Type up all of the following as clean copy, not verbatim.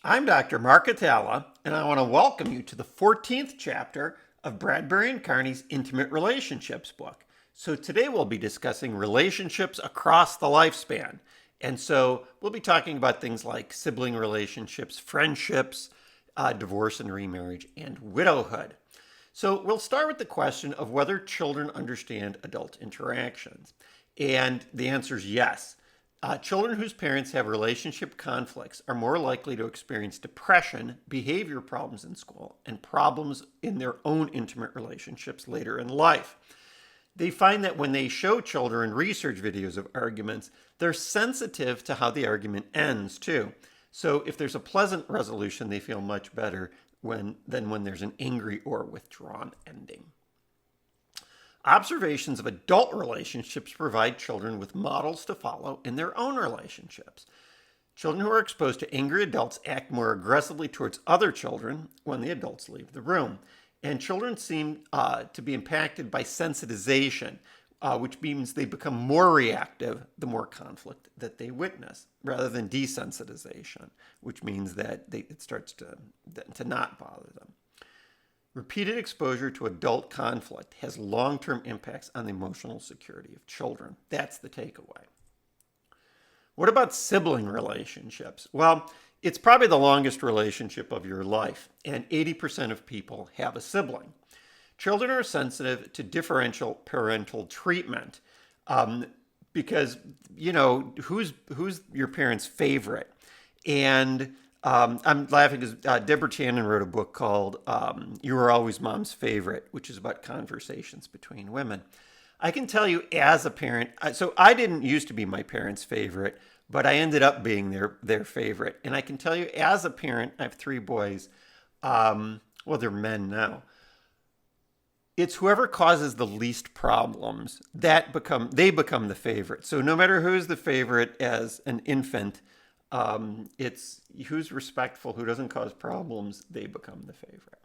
I'm Dr. Mark Hatala, and I want to welcome you to the 14th chapter of Bradbury Karney's Intimate Relationships book. So today we'll be discussing relationships across the lifespan. And so we'll be talking about things like sibling relationships, friendships, divorce and remarriage, and widowhood. So we'll start with the question of whether children understand adult interactions. And the answer is yes. Children whose parents have relationship conflicts are more likely to experience depression, behavior problems in school, and problems in their own intimate relationships later in life. They find that when they show children research videos of arguments, they're sensitive to how the argument ends too. So if there's a pleasant resolution, they feel much better than when there's an angry or withdrawn ending. Observations of adult relationships provide children with models to follow in their own relationships. Children who are exposed to angry adults act more aggressively towards other children when the adults leave the room. And children seem to be impacted by sensitization, which means they become more reactive the more conflict that they witness, rather than desensitization, which means that it starts to not bother them. Repeated exposure to adult conflict has long-term impacts on the emotional security of children. That's the takeaway. What about sibling relationships? Well, it's probably the longest relationship of your life, and 80% of people have a sibling. Children are sensitive to differential parental treatment because, who's your parent's favorite? And I'm laughing because Deborah Tannen wrote a book called You Were Always Mom's Favorite, which is about conversations between women. I can tell you as a parent, so I didn't used to be my parents' favorite, but I ended up being their favorite. And I can tell you as a parent, I have three boys. They're men now. It's whoever causes the least problems they become the favorite. So no matter who's the favorite as an infant, it's who's respectful, who doesn't cause problems, they become the favorite.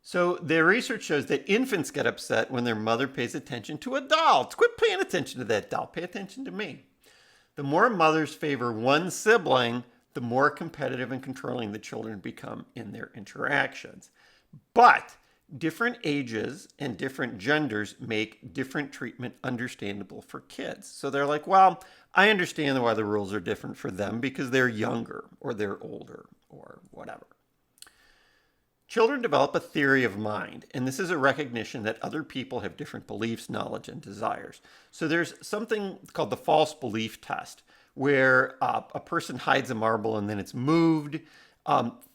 So the research shows that infants get upset when their mother pays attention to adults. Quit paying attention to that doll. Pay attention to me. The more mothers favor one sibling, the more competitive and controlling the children become in their interactions. But different ages and different genders make different treatment understandable for kids. So they're like, well, I understand why the rules are different for them because they're younger or they're older or whatever. Children develop a theory of mind, and this is a recognition that other people have different beliefs, knowledge, and desires. So there's something called the false belief test, where a person hides a marble and then it's moved.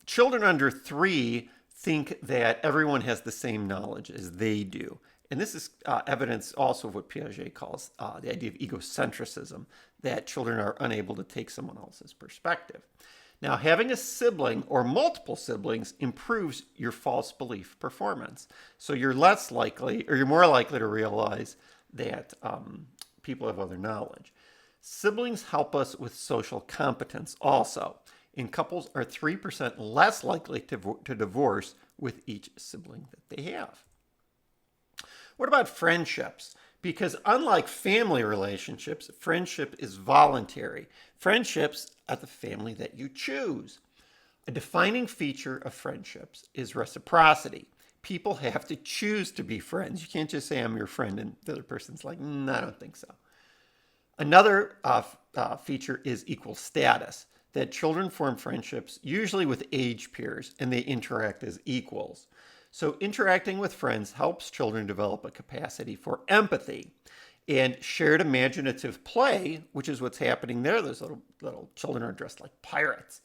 Children under 3 think that everyone has the same knowledge as they do. And this is evidence also of what Piaget calls the idea of egocentrism, that children are unable to take someone else's perspective. Now, having a sibling or multiple siblings improves your false belief performance. So you're more likely to realize that people have other knowledge. Siblings help us with social competence also. And couples are 3% less likely to divorce with each sibling that they have. What about friendships? Because unlike family relationships, friendship is voluntary. Friendships are the family that you choose. A defining feature of friendships is reciprocity. People have to choose to be friends. You can't just say, I'm your friend, and the other person's like, I don't think so. Another feature is equal status, that children form friendships usually with age peers, and they interact as equals. So interacting with friends helps children develop a capacity for empathy and shared imaginative play, which is what's happening there. Those little children are dressed like pirates.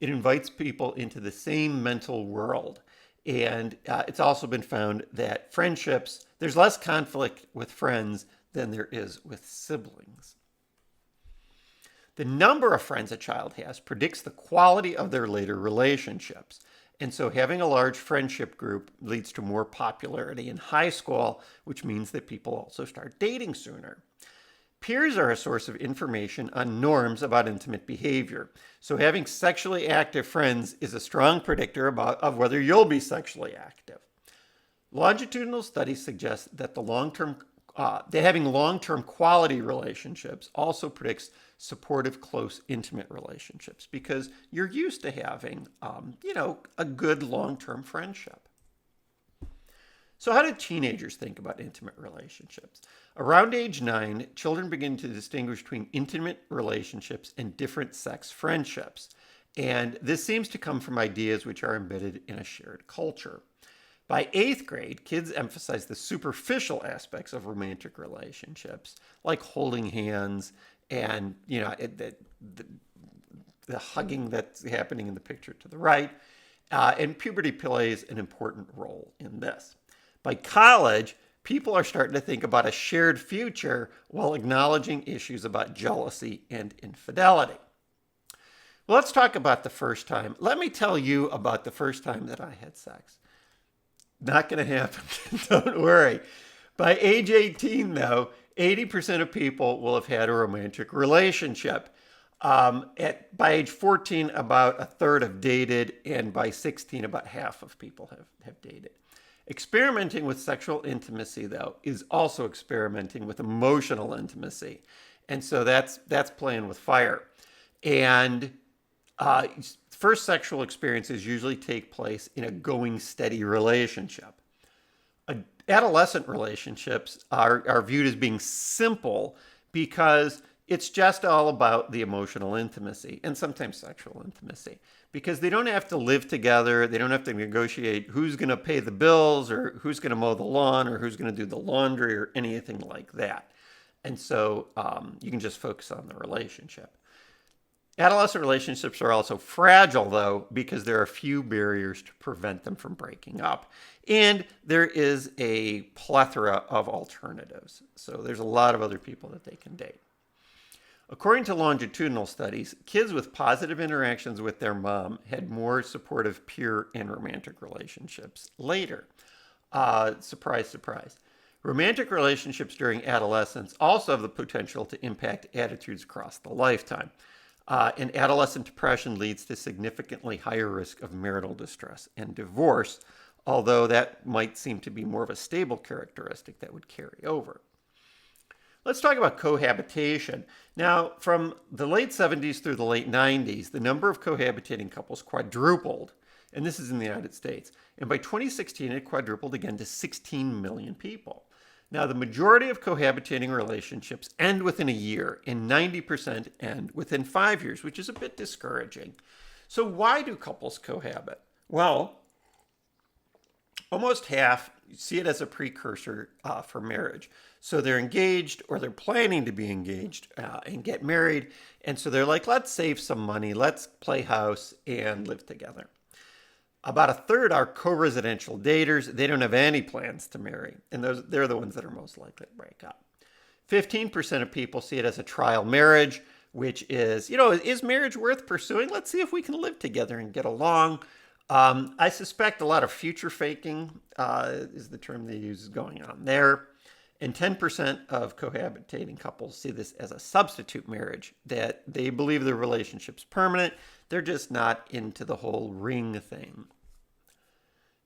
It invites people into the same mental world. And it's also been found that friendships, there's less conflict with friends than there is with siblings. The number of friends a child has predicts the quality of their later relationships. And so having a large friendship group leads to more popularity in high school, which means that people also start dating sooner. Peers are a source of information on norms about intimate behavior. So having sexually active friends is a strong predictor of whether you'll be sexually active. Longitudinal studies suggest that having long-term quality relationships also predicts supportive, close, intimate relationships because you're used to having, a good long-term friendship. So how do teenagers think about intimate relationships? Around age 9, children begin to distinguish between intimate relationships and different sex friendships. And this seems to come from ideas which are embedded in a shared culture. By 8th grade, kids emphasize the superficial aspects of romantic relationships, like holding hands and, the hugging that's happening in the picture to the right. And puberty plays an important role in this. By college, people are starting to think about a shared future while acknowledging issues about jealousy and infidelity. Well, let's talk about the first time. Let me tell you about the first time that I had sex. Not going to happen. Don't worry. By age 18, though, 80% of people will have had a romantic relationship. By age 14, about a third have dated, and by 16, about half of people have dated. Experimenting with sexual intimacy, though, is also experimenting with emotional intimacy. And so that's playing with fire. And first sexual experiences usually take place in a going steady relationship. Adolescent relationships are viewed as being simple because it's just all about the emotional intimacy and sometimes sexual intimacy because they don't have to live together. They don't have to negotiate who's going to pay the bills or who's going to mow the lawn or who's going to do the laundry or anything like that. And so you can just focus on the relationship. Adolescent relationships are also fragile, though, because there are few barriers to prevent them from breaking up. And there is a plethora of alternatives. So there's a lot of other people that they can date. According to longitudinal studies, kids with positive interactions with their mom had more supportive peer and romantic relationships later. Surprise, surprise. Romantic relationships during adolescence also have the potential to impact attitudes across the lifetime. And adolescent depression leads to significantly higher risk of marital distress and divorce, although that might seem to be more of a stable characteristic that would carry over. Let's talk about cohabitation. Now, from the late 70s through the late 90s, the number of cohabitating couples quadrupled, and this is in the United States. And by 2016, it quadrupled again to 16 million people. Now, the majority of cohabitating relationships end within a year, and 90% end within 5 years, which is a bit discouraging. So why do couples cohabit? Well, almost half see it as a precursor for marriage. So they're engaged or they're planning to be engaged and get married. And so they're like, let's save some money, let's play house and live together. About a third are co-residential daters. They don't have any plans to marry. And they're the ones that are most likely to break up. 15% of people see it as a trial marriage, which is, is marriage worth pursuing? Let's see if we can live together and get along. I suspect a lot of future faking is the term they use going on there. And 10% of cohabitating couples see this as a substitute marriage, that they believe the relationship's permanent. They're just not into the whole ring thing.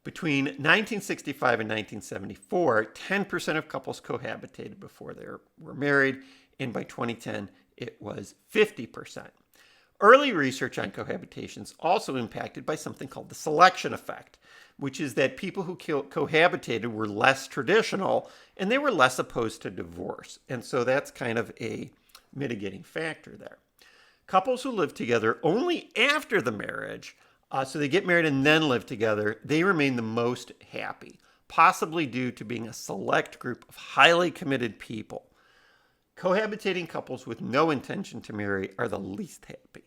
Between 1965 and 1974, 10% of couples cohabitated before they were married, and by 2010, it was 50%. Early research on cohabitation is also impacted by something called the selection effect, which is that people who cohabitated were less traditional and they were less opposed to divorce. And so that's kind of a mitigating factor there. Couples who live together only after the marriage, so they get married and then live together, they remain the most happy, possibly due to being a select group of highly committed people. Cohabitating couples with no intention to marry are the least happy.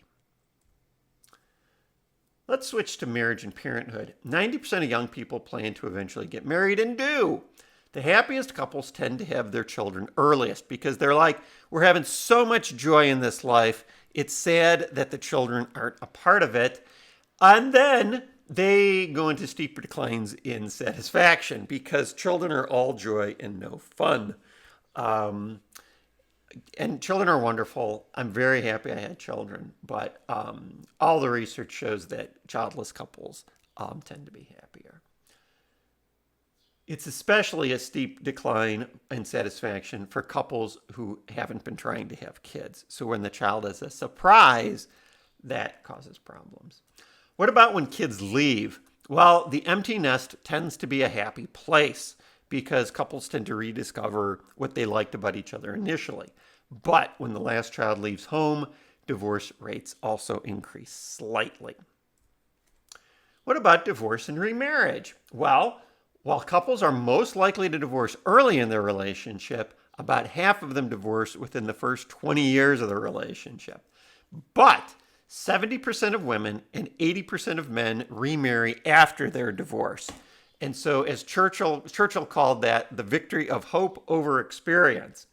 Let's switch to marriage and parenthood. 90% of young people plan to eventually get married and do. The happiest couples tend to have their children earliest because they're like, we're having so much joy in this life. It's sad that the children aren't a part of it. And then they go into steeper declines in satisfaction because children are all joy and no fun. And children are wonderful. I'm very happy I had children, but all the research shows that childless couples tend to be happier. It's especially a steep decline in satisfaction for couples who haven't been trying to have kids. So when the child is a surprise, that causes problems. What about when kids leave? Well, the empty nest tends to be a happy place because couples tend to rediscover what they liked about each other initially. But when the last child leaves home, divorce rates also increase slightly. What about divorce and remarriage? Well, while couples are most likely to divorce early in their relationship, about half of them divorce within the first 20 years of the relationship. But 70% of women and 80% of men remarry after their divorce. And so, as Churchill called that, the victory of hope over experience.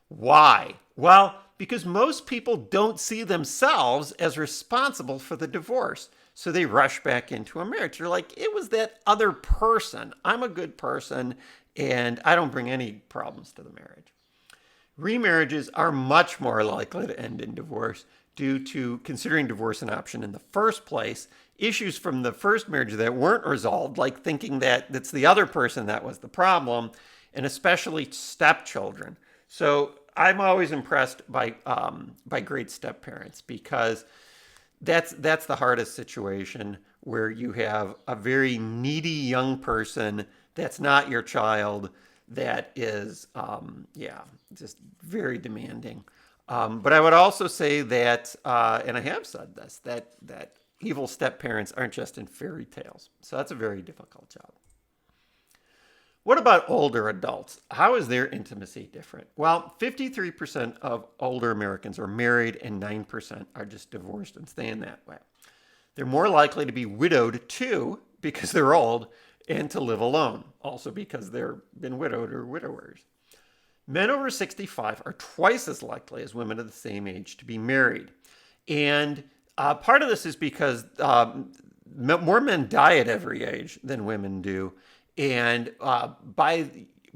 Why? Well, because most people don't see themselves as responsible for the divorce. So they rush back into a marriage. They're like, it was that other person. I'm a good person, and I don't bring any problems to the marriage. Remarriages are much more likely to end in divorce due to considering divorce an option in the first place, issues from the first marriage that weren't resolved, like thinking that it's the other person that was the problem, and especially stepchildren. So I'm always impressed by great step-parents because that's the hardest situation where you have a very needy young person that's not your child that is, just very demanding. But I would also say that, and I have said this, that evil step-parents aren't just in fairy tales. So that's a very difficult job. What about older adults? How is their intimacy different? Well, 53% of older Americans are married and 9% are just divorced and staying that way. They're more likely to be widowed too because they're old and to live alone, also because they've been widowed or widowers. Men over 65 are twice as likely as women of the same age to be married. And part of this is because more men die at every age than women do. And by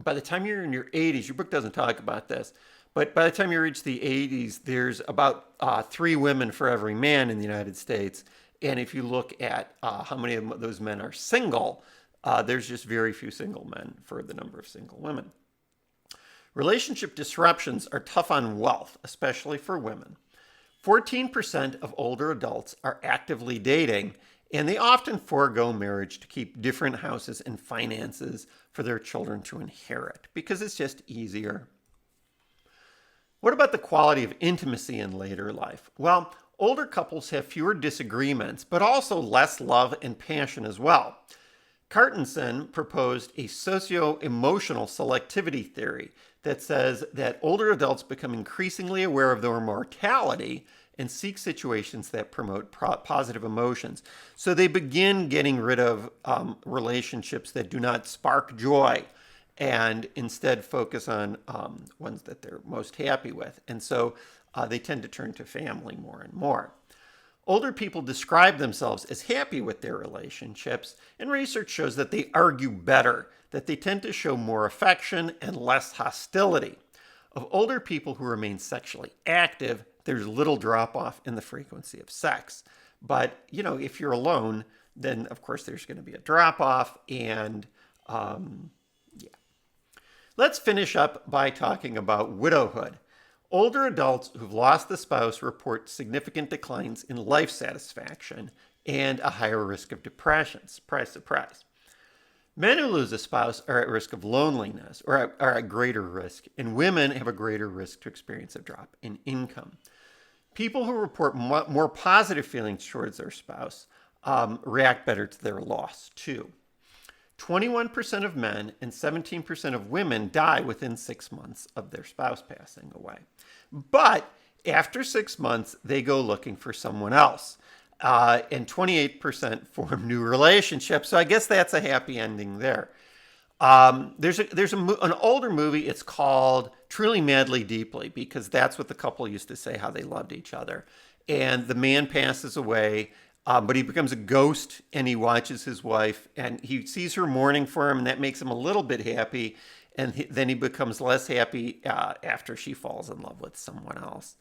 the time you're in your 80s, your book doesn't talk about this, but by the time you reach the 80s, there's about 3 women for every man in the United States. And if you look at how many of those men are single, there's just very few single men for the number of single women. Relationship disruptions are tough on wealth, especially for women. 14% of older adults are actively dating, and they often forego marriage to keep different houses and finances for their children to inherit because it's just easier. What about the quality of intimacy in later life? Well, older couples have fewer disagreements, but also less love and passion as well. Cartensen proposed a socio-emotional selectivity theory that says that older adults become increasingly aware of their mortality and seek situations that promote positive emotions. So they begin getting rid of relationships that do not spark joy and instead focus on ones that they're most happy with. And so they tend to turn to family more and more. Older people describe themselves as happy with their relationships, and research shows that they argue better, that they tend to show more affection and less hostility. Of older people who remain sexually active, there's little drop-off in the frequency of sex. But, if you're alone, then, of course, there's going to be a drop-off. And, Let's finish up by talking about widowhood. Older adults who've lost the spouse report significant declines in life satisfaction and a higher risk of depression. Surprise, surprise. Men who lose a spouse are at risk of loneliness, or are at greater risk, and women have a greater risk to experience a drop in income. People who report more positive feelings towards their spouse react better to their loss, too. 21% of men and 17% of women die within 6 months of their spouse passing away. But after 6 months, they go looking for someone else. And 28% form new relationships. So I guess that's a happy ending there. There's an older movie. It's called Truly, Madly, Deeply, because that's what the couple used to say, how they loved each other. And the man passes away, but he becomes a ghost, and he watches his wife, and he sees her mourning for him, and that makes him a little bit happy. And then he becomes less happy after she falls in love with someone else.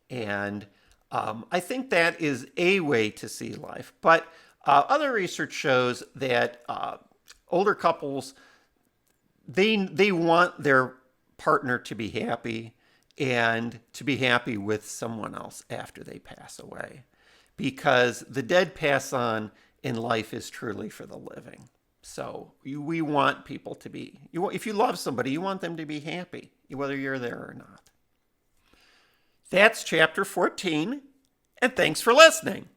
And I think that is a way to see life. But other research shows that older couples they want their partner to be happy and to be happy with someone else after they pass away, because the dead pass on and life is truly for the living. So we want people to be, if you love somebody, you want them to be happy, whether you're there or not. That's chapter 14, and thanks for listening.